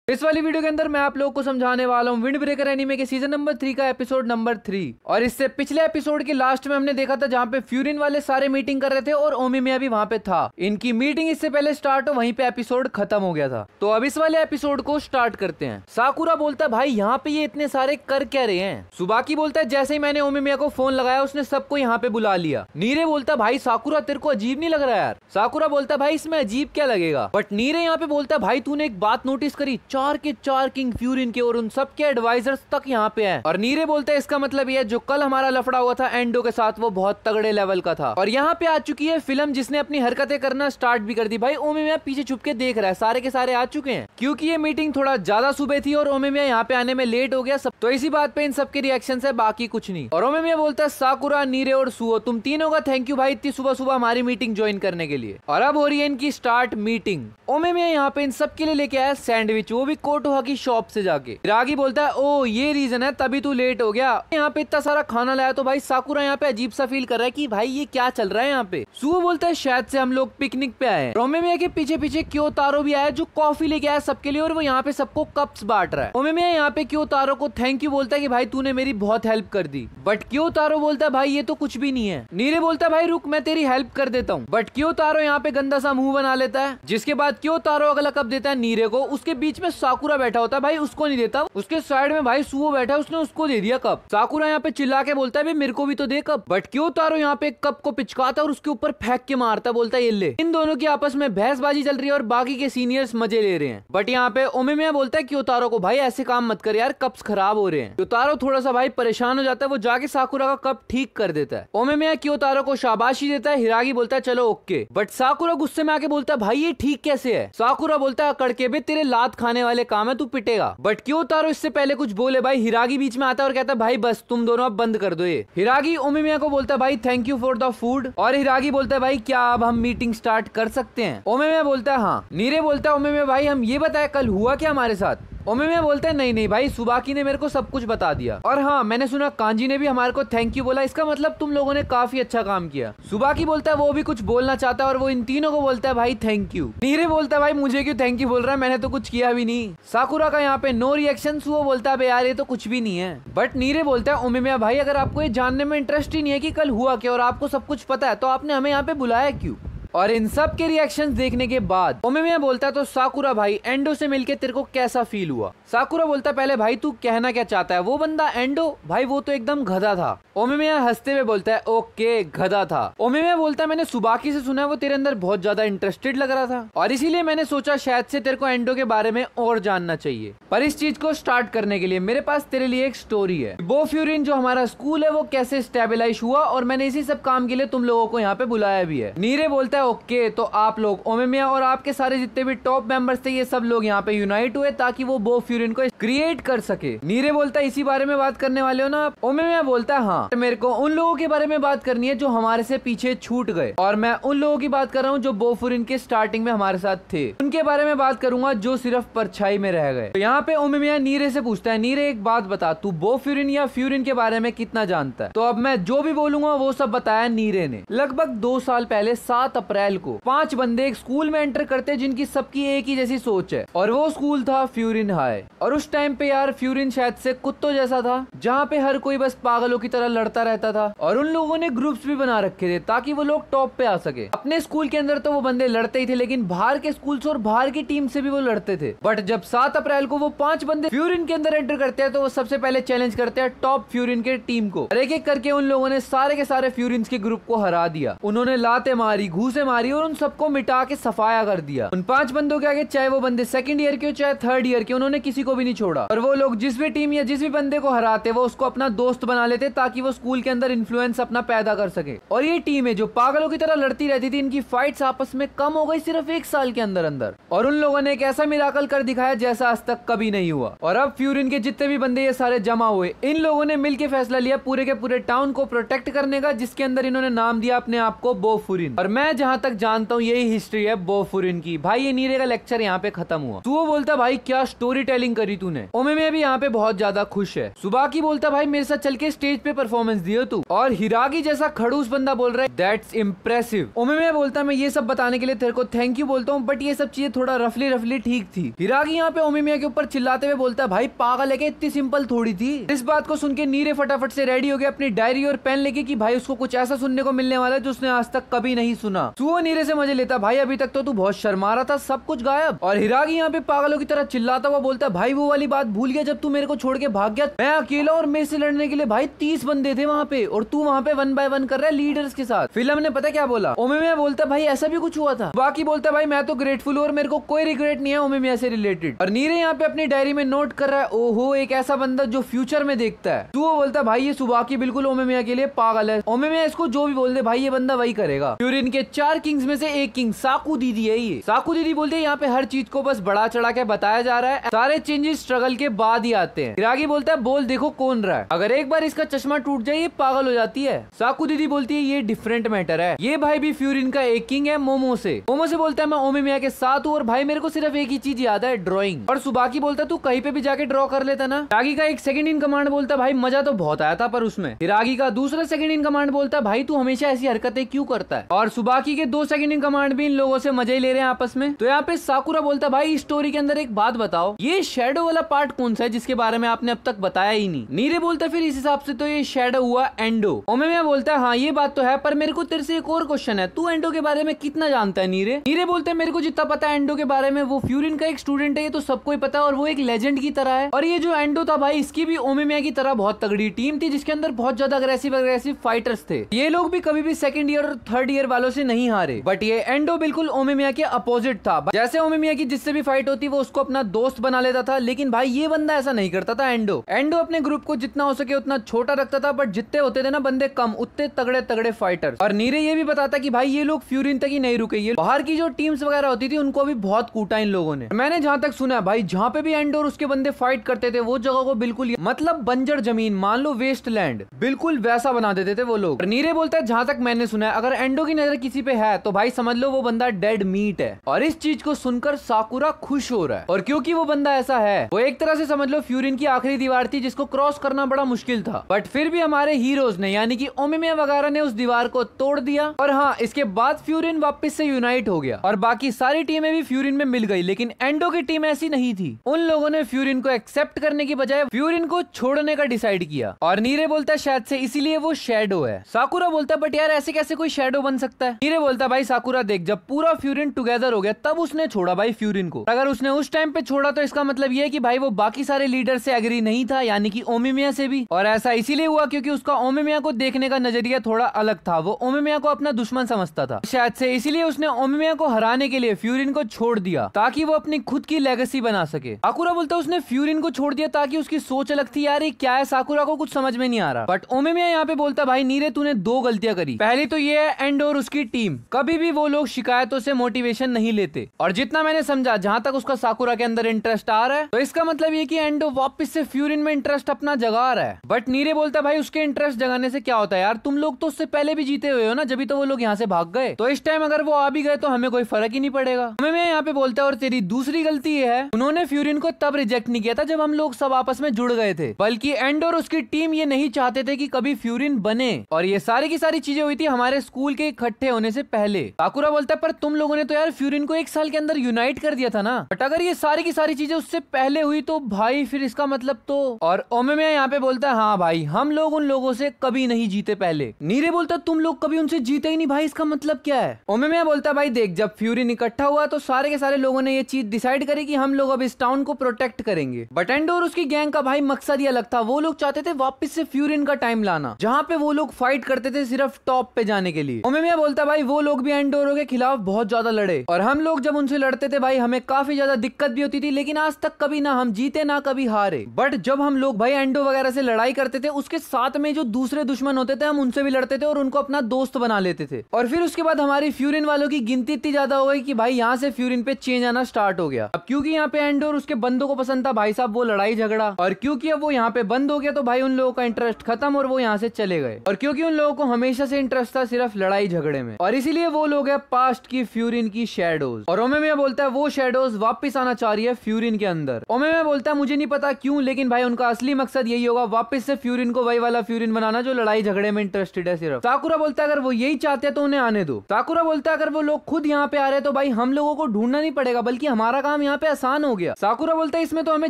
इस वाली वीडियो के अंदर मैं आप लोगों को समझाने वाला हूँ विंड ब्रेकर एनीमे के सीजन नंबर 3 का एपिसोड नंबर 3। और इससे पिछले एपिसोड के लास्ट में हमने देखा था जहाँ पे फ्यूरिन वाले सारे मीटिंग कर रहे थे और ओमिमिया भी वहाँ पे था। इनकी मीटिंग इससे पहले स्टार्ट हो वहीं पे एपिसोड खत्म हो गया था। तो अब इस वाले एपिसोड को स्टार्ट करते हैं। साकुरा बोलता है भाई यहाँ पे ये इतने सारे कर क्या रहे हैं। सुबाकी बोलता है जैसे ही मैंने ओमिमिया को फोन लगाया उसने सबको यहाँ पे बुला लिया। नीरे बोलता है भाई साकुरा तेरे को अजीब नहीं लग रहा यार। साकुरा बोलता है भाई इसमें अजीब क्या लगेगा। बट नीरे यहाँ पे बोलता है भाई तूने एक बात नोटिस करी, 4 के 4 किंग फ्यूरिन के और उन सब के एडवाइजर्स तक यहाँ पे हैं। और नीरे बोलता है इसका मतलब ये जो कल हमारा लफड़ा हुआ था एंडो के साथ वो बहुत तगड़े लेवल का था। और यहाँ पे आ चुकी है फिल्म जिसने अपनी हरकतें करना स्टार्ट भी कर दी। भाई ओमिमिया पीछे छुप के देख रहा है, सारे के सारे आ चुके हैं क्योंकि ये मीटिंग थोड़ा ज्यादा सुबह थी और ओमिमिया यहाँ पे आने में लेट हो गया सब। तो इसी बात पे इन सबके रिएक्शन है, बाकी कुछ नहीं। और ओमिमिया बोलता है साकुरा, नीरे और सुओ तुम तीनों का थैंक यू भाई इतनी सुबह सुबह हमारी मीटिंग ज्वाइन करने के लिए। और अब हो रही है इनकी स्टार्ट मीटिंग। ओमिमिया यहाँ पे इन सब के लिए लेके आया सैंडविच, वो भी कोटोहा की शॉप से जाके। हिरागी बोलता है ओ ये रीजन है तभी तू लेट हो गया, यहाँ पे इतना सारा खाना लाया। तो भाई साकुरा यहाँ पे अजीब सा फील कर रहा है कि भाई ये क्या चल रहा है यहाँ पे। सुओ बोलता है शायद से हम लोग पिकनिक पे आए। ओमिमिया के पीछे पीछे क्योतारो भी आया जो कॉफी लेके आया सबके लिए और वो यहाँ पे सबको कप्स बांट रहा है। ओमिमिया यहाँ पे क्योतारो को थैंक यू बोलता है कि भाई तूने मेरी बहुत हेल्प कर दी। बट क्योतारो बोलता है भाई ये तो कुछ भी नहीं है। नीरे बोलता है भाई रुक मैं तेरी हेल्प कर देता हूँ। बट क्योतारो यहाँ पे गंदा सा मुंह बना लेता है, जिसके बाद क्योतारो अगला कप देता है नीरे को। उसके बीच में साकुरा बैठा होता है, भाई उसको नहीं देता। उसके साइड में भाई सुओ बैठा है, उसने उसको दे दिया कप। साकुरा यहाँ पे चिल्ला के बोलता है भाई मेरे को भी तो दे कप। बट क्योतारो यहाँ पे कप को पिचकाता है और उसके ऊपर फेंक के मारता है, बोलता है ये ले। इन दोनों की आपस में बहसबाजी चल रही है और बाकी के सीनियर्स मजे ले रहे हैं। बट यहाँ पे ओमिमिया बोलता है क्योतारो को भाई ऐसे काम मत कर यार, कप्स खराब हो रहे हैं। क्योतारो थोड़ा सा भाई परेशान हो जाता है, वो जाके साकुरा का कप ठीक कर देता है। ओमिमिया क्योतारो को शाबाशी देता है। हिरागी बोलता है चलो ओके। बट साकुरा गुस्से में आके बोलता है भाई ये ठीक कैसे है। साकुरा बोलता है अकड़ के बे तेरे लात खाने वाले काम है, तू पिटेगा। बट क्योतारो इससे पहले कुछ बोले भाई हिरागी बीच में आता है और कहता है भाई बस तुम दोनों अब बंद कर दो ये। हिरागी ओमिमिया को बोलता है भाई thank you for the food. और हिरागी बोलता है भाई क्या अब हम मीटिंग स्टार्ट कर सकते हैं। ओमिमिया बोलता है हाँ। नीरे बोलता है ओमिमिया भाई हम ये बताया कल हुआ क्या हमारे साथ। ओमिमिया बोलता है नहीं नहीं भाई सुबाकी ने मेरे को सब कुछ बता दिया। और हाँ मैंने सुना कांजी ने भी हमारे को थैंक यू बोला, इसका मतलब तुम लोगों ने काफी अच्छा काम किया। सुबाकी बोलता है वो भी कुछ बोलना चाहता है और वो इन तीनों को बोलता है भाई थैंक यू। नीरे बोलता है भाई मुझे क्यों थैंक यू बोल रहा है, मैंने तो कुछ किया भी नहीं। साकुरा का यहाँ पे नो रिएक्शन। वो बोलता है यार ये तो कुछ भी नहीं है। बट नीरे बोलता है ओमिमिया भाई अगर आपको ये जानने में इंटरेस्ट ही नहीं है कि कल हुआ क्या और आपको सब कुछ पता है तो आपने हमें यहाँ पे बुलाया क्यों। और इन सब के रिएक्शंस देखने के बाद ओमिमिया बोलता है तो साकुरा भाई एंडो से मिलके तेरे को कैसा फील हुआ। साकुरा बोलता है पहले भाई तू कहना क्या चाहता है, वो बंदा एंडो भाई वो तो एकदम गधा था। ओमिमिया हंसते हुए बोलता है ओके गधा था। ओमिमिया बोलता है मैंने सुबाकी से सुना है वो तेरे अंदर बहुत ज्यादा इंटरेस्टेड लग रहा था और इसीलिए मैंने सोचा शायद से तेरे को एंडो के बारे में और जानना चाहिए। पर इस चीज को स्टार्ट करने के लिए मेरे पास तेरे लिए एक स्टोरी है। बो फ्यूरिन जो हमारा स्कूल है वो कैसे स्टेबलाइज हुआ और मैंने इसी सब काम के लिए तुम लोगों को यहाँ पे बुलाया भी है। नीरे बोलता है ओके तो आप लोग ओमिमिया और आपके सारे जितने भी टॉप मेंबर्स थे ये सब लोग यहाँ पे यूनाइट हुए ताकि वो बो फ्यूरिन को क्रिएट कर सके। नीरे बोलता है इसी बारे में बात करने वाले हो ना आप। ओमिमिया बोलता है हाँ मेरे को उन लोगों के बारे में बात करनी है जो हमारे से पीछे छूट गए और मैं उन लोगों की बात कर रहा हूँ जो बो फ्यूरिन के स्टार्टिंग में हमारे साथ थे, उनके बारे में बात करूंगा जो सिर्फ परछाई में रह गए। तो यहाँ पे ओमिमिया नीरे से पूछता है नीरे एक बात बता तू बो फ्यूरिन या फ्यूरिन के बारे में कितना जानता है। तो अब मैं जो भी बोलूंगा वो सब बताया नीरे ने। लगभग 2 साल पहले 7 अप्रैल को 5 बंदे एक स्कूल में एंटर करते जिनकी सबकी एक ही जैसी सोच है और वो स्कूल था फ्यूरिन हाई। और उस टाइम पे यार फ्यूरिन शायद से कुत्तों जैसा था जहाँ पे हर कोई बस पागलों की तरह लड़ता रहता था और उन लोगों ने ग्रुप्स भी बना रखे थे ताकि वो लोग टॉप पे आ सके। अपने स्कूल के अंदर तो वो बंदे लड़ते ही थे लेकिन बाहर के स्कूल से और बाहर की टीम से भी वो लड़ते थे। बट जब 7 अप्रैल को वो 5 बंदे फ्यूरिन के अंदर एंटर करते हैं तो वो सबसे पहले चैलेंज करते हैं टॉप फ्यूरिन के टीम को। एक एक करके उन लोगों ने सारे के सारे फ्यूरिन के ग्रुप को हरा दिया। उन्होंने लाते मारी, घूसे मारी और उन सबको मिटा के सफाया कर दिया। उन 5 बंदों के आगे चाहे वो बंदे 2nd ईयर के हो चाहे 3rd ईयर के, उन्होंने किसी को भी नहीं छोड़ा। और वो लोग जिस भी टीम या जिस भी बंदे को हराते वो उसको अपना दोस्त बना लेते ताकि वो स्कूल के अंदर इन्फ्लुएंस अपना पैदा कर सके। और ये टीम है जो पागलों की तरह लड़ती रहती थी, इनकी फाइट्स आपस में कम हो गई सिर्फ 1 साल के अंदर अंदर। और उन लोगों ने एक ऐसा मिराकल कर दिखाया जैसा आज तक कभी नहीं हुआ। और अब फ्यूरिन के जितने भी बंदे ये सारे जमा हुए, इन लोगों ने मिलकर फैसला लिया पूरे के पूरे टाउन को प्रोटेक्ट करने का, जिसके अंदर इन्होंने नाम दिया अपने आप को बो फ्यूरिन। और मैं जहाँ जहाँ तक जानता हूँ यही हिस्ट्री है बोफुरिन की। भाई ये नीरे का लेक्चर यहाँ पे खत्म हुआ। सुओ बोलता भाई क्या स्टोरी टेलिंग करी तूने। ओमेमिया भी यहाँ पे बहुत ज्यादा खुश है। सुबाकी बोलता भाई मेरे साथ चल के स्टेज पे परफॉर्मेंस दियो तू। और हिरागी जैसा खड़ूस बंदा बोल रहा है दैट्स इम्प्रेसिव। ओमेमिया बोलता मैं ये सब बताने के लिए तेरे को थैंक यू बोलता हूँ, बट ये सब चीजें थोड़ा रफली ठीक थी। हिरागी यहाँ पे ओमेमिया के ऊपर चिल्लाते हुए बोलता है भाई पागल है क्या, इतनी सिंपल थोड़ी थी। इस बात को सुन के नीरे फटाफट से रेडी हो गया अपनी डायरी और पेन लेके कि भाई उसको कुछ ऐसा सुनने को मिलने वाला है जो उसने आज तक कभी नहीं सुना। सुओ नीरे से मजे लेता भाई अभी तक तो तू बहुत शर्मा रहा था, सब कुछ गायब। और हिरागी यहाँ पे पागलों की तरह चिल्लाता हुआ बोलता भाई वो वाली बात भूल गया जब तू मेरे को छोड़ के भाग गया। मैं अकेला और मेरे से लड़ने के लिए भाई 30 बंदे थे वहाँ पे, और तू वहाँ पे 1 by 1 कर रहा है लीडर्स के साथ। फिल्म ने पता क्या बोला, ओमेमिया बोलता भाई ऐसा भी कुछ हुआ था। बाकी बोलता भाई मैं तो ग्रेटफुल हूँ और मेरे को कोई रिग्रेट नहीं है ओमेमिया से रिलेटेड। और नीरे यहाँ पे अपनी डायरी में नोट कर रहा है ओहो एक ऐसा बंदा जो फ्यूचर में देखता है। तू बोलता भाई ये सुबाकी बिल्कुल ओमेमिया के लिए पागल है। ओमेमिया इसको जो भी बोल दे भाई ये बंदा वही करेगा। फ्यूरिन के 4 किंग्स में से एक किंग साकू दीदी है ये। साकू दीदी बोलते हैं यहाँ पे हर चीज को बस बढ़ा चढ़ा के बताया जा रहा है, सारे चेंजेस स्ट्रगल के बाद ही आते हैं। हिरागी बोलता है बोल देखो कौन रहा है, अगर एक बार इसका चश्मा टूट जाए ये पागल हो जाती है। साकू दीदी बोलती है ये डिफरेंट मैटर है, ये भाई भी फ्यूरिन का एक किंग है मोमो से। मोमो से बोलता है मैं ओमेमिया के साथ हूँ और भाई मेरे को सिर्फ एक ही चीज याद है ड्रॉइंग। और सुबाकी बोलता तू कहीं पे भी जाके ड्रॉ कर लेता ना। हिरागी का एक सेकंड इन कमांड बोलता भाई मजा तो बहुत आया था पर उसमें। हिरागी का दूसरा सेकंड इन कमांड बोलता भाई तू हमेशा ऐसी हरकतें क्यों करता है। और सुबाकी के 2 सेकंड इन कमांड भी इन लोगों से मजे ही ले रहे हैं आपस में। तो यहाँ पे साकुरा बोलता भाई स्टोरी के अंदर एक बात बताओ ये शैडो वाला पार्ट कौन सा है जिसके बारे में आपने अब तक बताया ही नहीं। नीरे बोलता फिर इस हिसाब से तो ये शैडो हुआ एंडो। ओमेमिया बोलता है हाँ ये बात तो है पर मेरे को तेरे से एक और क्वेश्चन है, तू एंडो के बारे में कितना जानता है नीरे। नीरे बोलते हैं मेरे को जितना पता है एंडो के बारे में, वो फ्यूरिन का एक स्टूडेंट है ये तो सबको ही पता है और वो एक लेजेंड की तरह है। और ये जो एंडो था भाई इसकी भी ओमेमिया की तरह बहुत तगड़ी टीम थी जिसके अंदर बहुत ज्यादा अग्रेसिव फाइटर्स थे। ये लोग भी कभी भी सेकंड ईयर और थर्ड ईयर वालों से नहीं हारे। बट ये एंडो बिल्कुल ओमेमिया के अपोजिट था। जैसे ओमेमिया की जिससे भी फाइट होती वो उसको अपना दोस्त बना लेता था, लेकिन भाई ये बंदा ऐसा नहीं करता था। एंडो अपने ग्रुप को जितना हो सके उतना छोटा रखता था, बट जितने होते थे ना बंदे कम उतने तगड़े तगड़े फाइटर। और नीरे ये भी बताता कि भाई ये लोग फ्यूरिन तक ही नहीं रुके, ये बाहर की जो टीम्स वगैरह होती थी उनको भी बहुत कूटा इन लोगों ने। मैंने जहां तक सुना भाई जहां पे भी एंडो और उसके बंदे फाइट करते थे वो जगह को बिल्कुल मतलब बंजर जमीन मान लो वेस्ट लैंड बिल्कुल वैसा बना देते थे वो लोग। नीरे बोलता है जहां तक मैंने सुना है अगर एंडो की नजर किसी पे है तो भाई समझ लो वो बंदा डेड मीट है। और इस चीज को सुनकर साकुरा खुश हो रहा है। और क्योंकि वो बंदा ऐसा है वो एक तरह से समझ लो फ्यूरिन की आखिरी दीवार थी जिसको क्रॉस करना बड़ा मुश्किल था, बट फिर भी हमारे हीरोज ने यानी कि ओमेमिया वगैरह ने उस दीवार को तोड़ दिया। और हाँ इसके बाद फ्यूरिन वापस से यूनाइट हो गया और बाकी सारी टीमें भी फ्यूरिन में मिल गई, लेकिन एंडो की टीम ऐसी नहीं थी। उन लोगों ने फ्यूरिन को एक्सेप्ट करने की बजाय फ्यूरिन को छोड़ने का डिसाइड किया। और नीरे बोलता है शायद से इसीलिए वो शैडो है। साकुरा बोलता है बट यार ऐसे कैसे कोई शैडो बन सकता है। नीरे बोलता भाई साकुरा देख जब पूरा फ्यूरिन टुगेदर हो गया तब उसने छोड़ा भाई फ्यूरिन को। अगर उसने उस टाइम पे छोड़ा तो इसका मतलब ये है कि भाई वो बाकी सारे लीडर से एग्री नहीं था यानी कि ओमेमिया से भी। और ऐसा इसीलिए हुआ क्योंकि उसका ओमेमिया को देखने का नजरिया थोड़ा अलग था, वो ओमेमिया को अपना दुश्मन समझता था। शायद से इसीलिए उसने ओमेमिया को हराने के लिए फ्यूरिन को छोड़ दिया ताकि वो अपनी खुद की लेगेसी बना सके। साकुरा बोलता है उसने फ्यूरिन को छोड़ दिया ताकि उसकी सोच अलग थी। यार ये क्या है साकुरा को कुछ समझ में नहीं आ रहा। बट ओमेमिया यहाँ पे बोलता भाई नीरे तूने 2 गलतियां करी। पहली तो ये है एंडो और उसकी टीम कभी भी वो लोग शिकायतों से मोटिवेशन नहीं लेते, और जितना मैंने समझा जहां तक उसका साकुरा के अंदर इंटरेस्ट आ रहा है तो इसका मतलब ये कि एंडो वापस से फ्यूरिन में इंटरेस्ट अपना जगा रहा है। बट नीरे बोलता भाई उसके इंटरेस्ट जगाने से क्या होता है यार, तुम लोग तो उससे पहले भी जीते हुए हो ना, जब तो वो लोग यहाँ से भाग गए, तो इस टाइम अगर वो आ भी गए तो हमें कोई फर्क ही नहीं पड़ेगा। हमें यहाँ पे बोलता है और तेरी दूसरी गलती ये है उन्होंने फ्यूरिन को तब रिजेक्ट नहीं किया था जब हम लोग सब आपस में जुड़ गए थे, बल्कि एंडो और उसकी टीम ये नहीं चाहते थे कि कभी फ्यूरिन बने, और ये सारी की सारी चीजें हुई थी हमारे स्कूल के इकट्ठे होने से पहले। साकुरा बोलता है पर तुम लोगों ने तो यार फ्यूरिन को 1 साल के अंदर यूनाइट कर दिया था ना, बट अगर ये सारी की सारी चीजें उससे पहले हुई तो भाई फिर इसका मतलब तो। और ओमेमिया यहाँ पे बोलता है हाँ भाई हम लोग उन लोगों से कभी नहीं जीते पहले। नीरे बोलता तुम लोग कभी उनसे जीते ही नहीं भाई, इसका मतलब क्या है। ओमेमिया बोलता भाई देख जब फ्यूरिन इकट्ठा हुआ तो सारे के सारे लोगों ने ये चीज डिसाइड करी कि हम लोग अब इस टाउन को प्रोटेक्ट करेंगे, बट एंडो और उसकी गैंग का भाई मकसद ही अलग था। वो लोग चाहते थे वापस से फ्यूरिन का टाइम लाना जहाँ पे वो लोग फाइट करते थे सिर्फ टॉप पे जाने के लिए। ओमेमिया बोलता भाई वो लोग भी एंडोरो के खिलाफ बहुत ज्यादा लड़े और हम लोग जब उनसे लड़ते थे भाई हमें काफी ज्यादा दिक्कत भी होती थी, लेकिन आज तक कभी ना हम जीते ना कभी हारे। बट जब हम लोग भाई एंडो वगैरह से लड़ाई करते थे उसके साथ में जो दूसरे दुश्मन होते थे हम उनसे भी लड़ते थे और उनको अपना दोस्त बना लेते थे। और फिर उसके बाद हमारी फ्यूरिन वालों की गिनती इतनी ज्यादा हो गई कि भाई यहाँ से फ्यूरिन पे चेंज आना स्टार्ट हो गया। अब क्योंकि यहाँ पे एंडो और उसके बंदों को पसंद था भाई साहब वो लड़ाई झगड़ा, और क्योंकि अब वो यहाँ पे बंद हो गया तो भाई उन लोगों का इंटरेस्ट खत्म और वो यहाँ से चले गए। और क्योंकि उन लोगों को हमेशा से इंटरेस्ट था सिर्फ लड़ाई झगड़े में, और इसीलिए वो लोग है पास्ट की फ्यूरिन की शैडोज। और ओमेमिया बोलता है वो शैडोज वापस आना चाह रही है फ्यूरिन के अंदर। ओमेमिया बोलता है मुझे नहीं पता क्यों, लेकिन भाई उनका असली मकसद यही होगा, वापस से फ्यूरिन को वही वाला फ्यूरिन बनाना जो लड़ाई झगड़े में इंटरेस्टेड है सिर्फ। साकुरा बोलता है अगर वो यही चाहते हैं तो उन्हें आने दो। साकुरा बोलता है अगर वो लोग खुद यहाँ पे आ रहे हैं तो भाई हम लोगों को ढूंढना नहीं पड़ेगा, बल्कि हमारा काम यहाँ पे आसान हो गया। साकुरा बोलता है इसमें तो हमें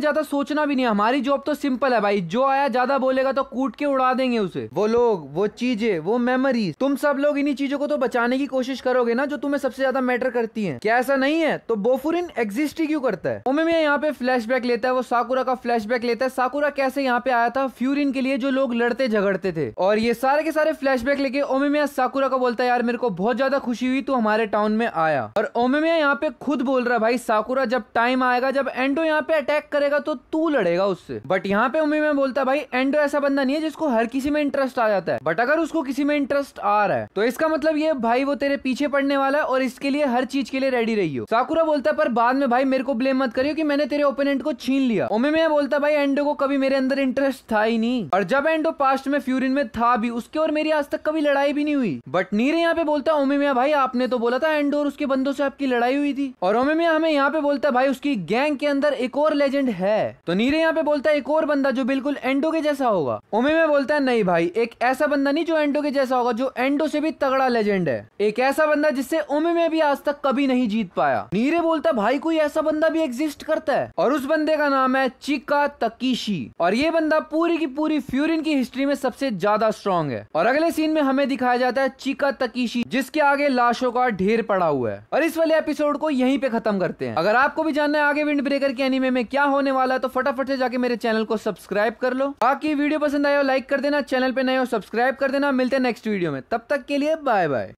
ज्यादा सोचना भी नहीं है, हमारी जॉब तो सिंपल है भाई, जो आया ज्यादा बोलेगा तो कूट के उड़ा देंगे उसे। वो लोग, वो चीजें, वो मेमोरीज, तुम सब लोग इन्हीं चीजों को तो बचाने की कोशिश करोगे ना जो तुम्हें सबसे ज्यादा मैटर करती है। क्या ऐसा नहीं है? तो बोफुरिन एग्जिस्ट ही क्यों करता है? ओमेमिया यहाँ पे फ्लैशबैक लेता है, वो साकुरा का फ्लैशबैक लेता है, साकुरा कैसे यहाँ पे आया था फ्यूरिन के लिए जो लोग लड़ते झगड़ते थे। और ये सारे के सारे फ्लैशबैक लेके ओमेमिया साकुरा को बोलता है यार मेरे को बहुत ज्यादा खुशी हुई तू हमारे टाउन में आया। और ओमेमिया यहाँ पे खुद बोल रहा है भाई साकुरा जब टाइम आएगा, जब एंडो यहाँ पे अटैक करेगा तो तू लड़ेगा उससे। बट यहाँ पे ओमेमिया बोलता है भाई एंडो ऐसा बंदा नहीं है जिसको हर किसी में इंटरेस्ट आ जाता है, बट अगर उसको किसी में इंटरेस्ट आ रहा है तो इसका मतलब ये भाई वो तेरे पीछे पड़ने वाला है और इसके लिए हर चीज के लिए रेडी रही हो। साकुरा बोलता है पर बाद में भाई मेरे को ब्लेम मत करियो कि मैंने तेरे ओपोनेंट को छीन लिया। ओमेमिया बोलता है भाई एंडो को कभी मेरे अंदर इंटरेस्ट था ही नहीं, और जब एंडो पास्ट में फ्यूरिन में था भी उसके और मेरी आज तक कभी लड़ाई भी नहीं हुई। बट नीरे यहाँ पे बोलता है ओमेमिया भाई आपने तो बोला था एंडो और उसके बंदों से आपकी लड़ाई हुई थी। और ओमेमिया हमें यहाँ पे बोलता है भाई उसकी गैंग के अंदर एक और लेजेंड है। तो नीरे यहाँ पे बोलता है एक और बंदा जो बिल्कुल एंडो के जैसा होगा। ओमेमिया बोलता है नहीं भाई एक ऐसा बंदा नहीं जो एंडो के जैसा होगा, जो एंडो से भी तगड़ा लेजेंड है, एक ऐसा बंदा जिससे ओमेमिया भी आज तक कभी नहीं जीत पाया। नीरे बोलता है भाई कोई ऐसा बंदा भी एग्जिस्ट करता है और उस बंदे का नाम है चिका तकीशी, और ये बंदा पूरी की पूरी फ्यूरिन की हिस्ट्री में सबसे ज्यादा स्ट्रॉन्ग है। और अगले सीन में हमें दिखाया जाता है चिका तकीशी जिसके आगे लाशों का ढेर पड़ा हुआ है। और इस वाले एपिसोड को यहीं पे खत्म करते हैं। अगर आपको भी जानना है आगे विंड ब्रेकर के एनीमे में क्या होने वाला है तो फटाफट से जाके मेरे चैनल को सब्सक्राइब कर लो। बाकी वीडियो पसंद आया हो लाइक कर देना, चैनल पे नए हो सब्सक्राइब कर देना। मिलते हैं नेक्स्ट वीडियो में, तब तक के लिए बाय बाय।